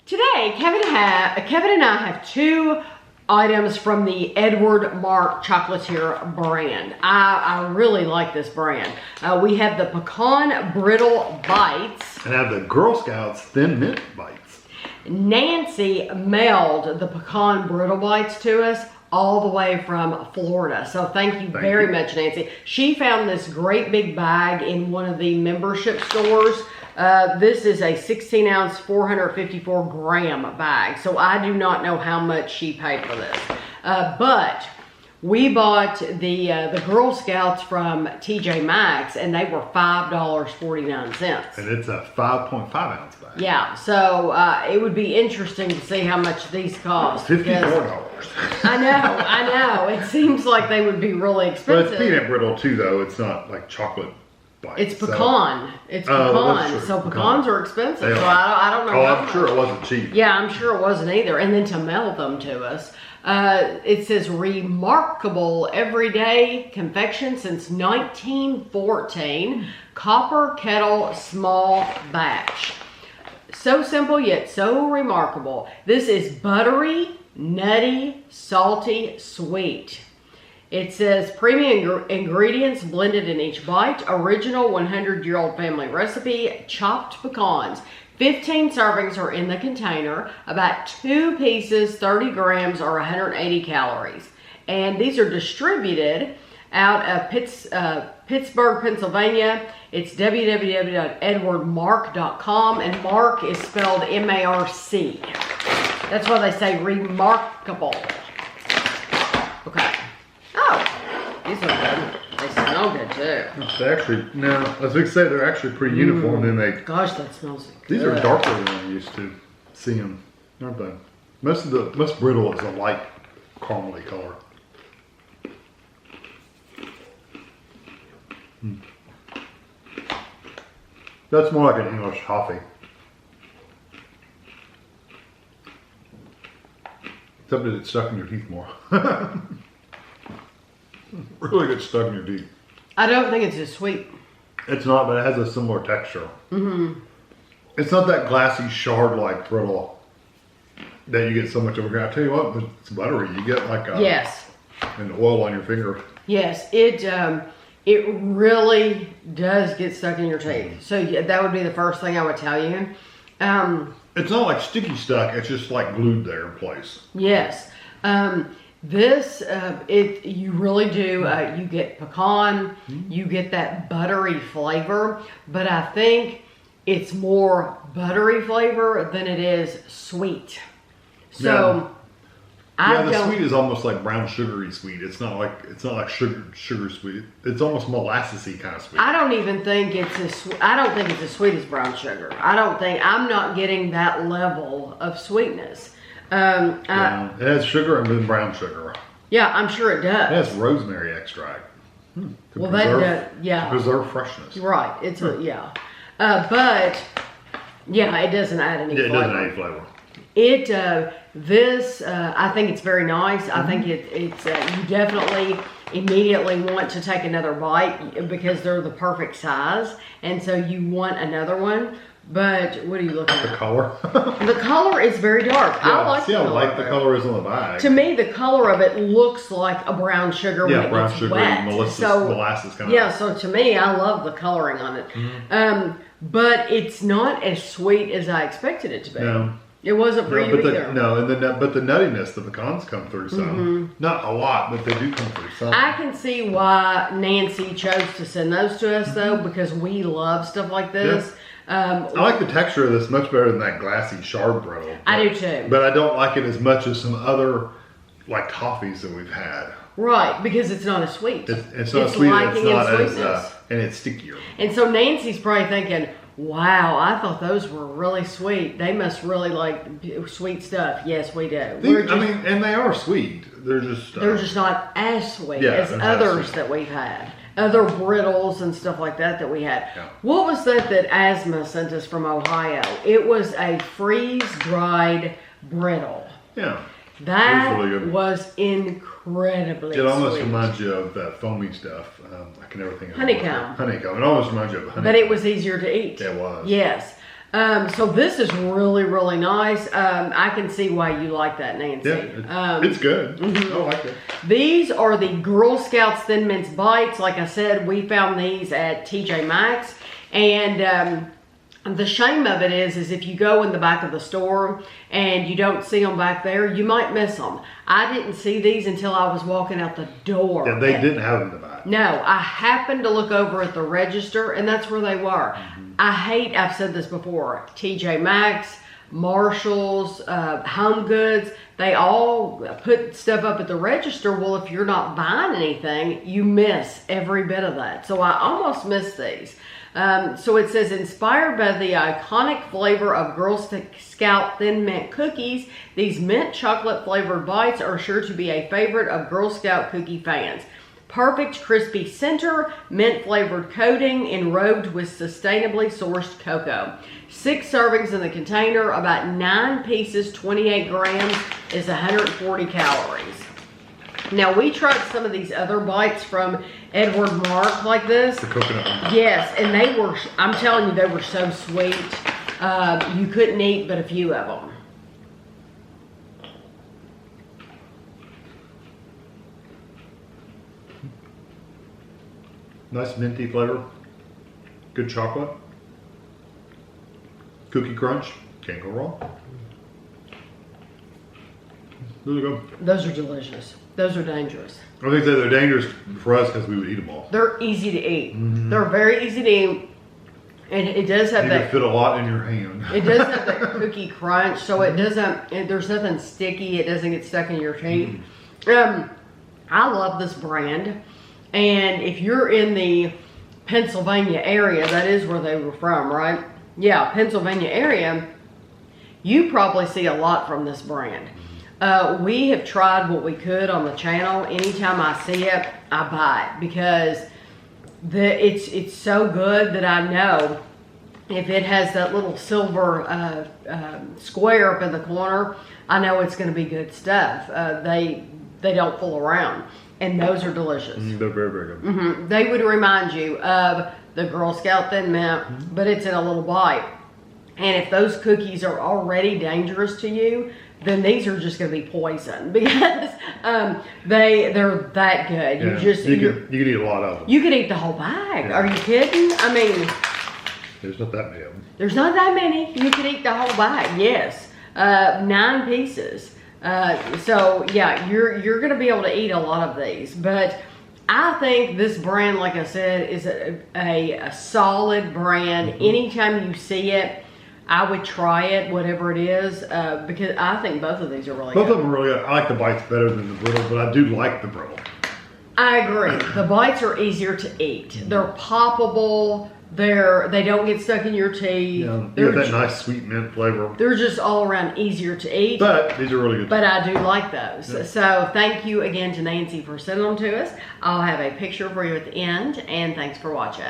Today, Kevin and I have two items from the Edward Marc Chocolatier brand. I really like this brand. We have the Pecan Brittle Bites. And I have the Girl Scouts Thin Mint Bites. Nancy mailed the Pecan Brittle Bites to us all the way from Florida. So thank you very much, Nancy. She found this great big bag in one of the membership stores. This is a 16 ounce, 454 gram bag. So I do not know how much she paid for this. But we bought the Girl Scouts from TJ Maxx and they were $5.49. And it's a 5.5 ounce bag. Yeah, so it would be interesting to see how much these cost. $54. I know. It seems like they would be really expensive. But it's peanut brittle too, though. It's not like chocolate bites. It's pecan. It's pecan. So pecans are expensive. So I don't know. Oh, I'm sure it wasn't cheap. Yeah, I'm sure it wasn't either. And then to mail them to us. It says remarkable everyday confection since 1914. Copper kettle small batch. So simple yet so remarkable. This is buttery, nutty, salty, sweet. It says premium ingredients blended in each bite. Original 100-year-old family recipe. Chopped pecans. 15 servings are in the container. About 2 pieces, 30 grams or 180 calories. And these are distributed out of Pittsburgh, Pennsylvania. It's www.edwardmarc.com, and Marc is spelled M-A-R-C. That's why they say remarkable. Okay. Oh, these are good. They smell good too. They actually, no, I was going to say they're actually pretty uniform. And they, gosh, that smells good. These are darker than I'm used to seeing, aren't they? Most brittle is a light caramely color. That's more like an English toffee. Except that it's stuck in your teeth more. Really gets stuck in your teeth. I don't think it's as sweet. It's not, but it has a similar texture. Mm-hmm. It's not that glassy shard-like brittle that you get so much of. I tell you what, it's buttery. You get like an oil on your finger. Yes, it really does get stuck in your teeth. So yeah, that would be the first thing I would tell you. It's not like sticky stuck. It's just like glued there in place. Yes. You really do. You get pecan. You get that buttery flavor. But I think it's more buttery flavor than it is sweet. So the sweet is almost like brown sugary sweet. It's not like sugar sweet. It's almost molassesy kind of sweet. I don't think it's as sweet as brown sugar. I'm not getting that level of sweetness. It has sugar and then brown sugar. Yeah, I'm sure it does. It has rosemary extract. To preserve freshness. Right. It's but it doesn't add any flavor. It doesn't add any flavor. I think it's very nice. I think it's you definitely immediately want to take another bite because they're the perfect size, and so you want another one. But what are you looking at? The color. The color is very dark. Yeah, I like see how light the color is on the bag. To me, the color of it looks like a brown sugar when it gets wet. Molasses kind of. Yeah, so to me, I love the coloring on it. But it's not as sweet as I expected it to be. No. It wasn't for you either. But the nuttiness, the pecans come through some. Not a lot, but they do come through some. I can see why Nancy chose to send those to us, though, because we love stuff like this. Yeah. I like the texture of this much better than that glassy shard brittle. I do too. But I don't like it as much as some other like toffees that we've had. Right, because it's not as sweet. It's not sweet. It's not as and it's stickier. And so Nancy's probably thinking, wow, I thought those were really sweet. They must really like sweet stuff. Yes, we do. And they are sweet. They're just not as sweet as others that we've had. Other brittles and stuff like that we had. Yeah. What was that Asma sent us from Ohio? It was a freeze-dried brittle. Yeah. That was incredibly sweet. It almost reminds you of that foamy stuff. I can never think of honeycomb. Honeycomb. It almost reminds you of honeycomb. But it was easier to eat. It was. Yes. So this is really, really nice. I can see why you like that, Nancy. Yeah, it's good. I like it. These are the Girl Scouts Thin Mince Bites. Like I said, we found these at TJ Maxx. And the shame of it is if you go in the back of the store and you don't see them back there, you might miss them. I didn't see these until I was walking out the door. Yeah, they didn't have them in the back. No, I happened to look over at the register and that's where they were. I've said this before, TJ Maxx, Marshalls, Home Goods, they all put stuff up at the register. Well, if you're not buying anything, you miss every bit of that. So I almost missed these. So it says, inspired by the iconic flavor of Girl Scout Thin Mint cookies, these mint chocolate flavored bites are sure to be a favorite of Girl Scout cookie fans. Perfect crispy center, mint flavored coating, enrobed with sustainably sourced cocoa. 6 servings in the container, about 9 pieces, 28 grams, is 140 calories. Now, we tried some of these other bites from Edward Marc like this. The coconut. Yes, and they were, I'm telling you, they were so sweet. You couldn't eat but a few of them. Nice minty flavor. Good chocolate. Cookie crunch. Can't go wrong. Really good. Those are delicious. Those are dangerous. I think they're dangerous for us because we would eat them all. They're easy to eat. They're very easy to eat. And it does have that. You can fit a lot in your hand. It does have that cookie crunch, so it doesn't, there's nothing sticky. It doesn't get stuck in your teeth. I love this brand. And if you're in the Pennsylvania area, that is where they were from, right? Yeah, Pennsylvania area, you probably see a lot from this brand. We have tried what we could on the channel. Anytime I see it, I buy it because it's so good that I know if it has that little silver square up in the corner, I know it's going to be good stuff. They don't fool around. And those are delicious. They're very, very good. They would remind you of the Girl Scout Thin Mint, but it's in a little bite. And if those cookies are already dangerous to you, then these are just going to be poison because they're that good. Yeah. You could eat a lot of them. You could eat the whole bag. Yeah. Are you kidding? I mean, there's not that many of them. There's not that many. You could eat the whole bag. Yes, 9 pieces. So yeah, you're going to be able to eat a lot of these, but I think this brand, like I said, is a solid brand. Anytime you see it, I would try it, whatever it is, because I think both of these are really good. Both of them are really good. I like the bites better than the brittle, but I do like the brittle. I agree. The bites are easier to eat. They're poppable. They don't get stuck in your teeth. Yeah, you have that nice sweet mint flavor. They're just all around easier to eat. But these are really good. But I do like those. Yeah. So thank you again to Nancy for sending them to us. I'll have a picture for you at the end, and thanks for watching.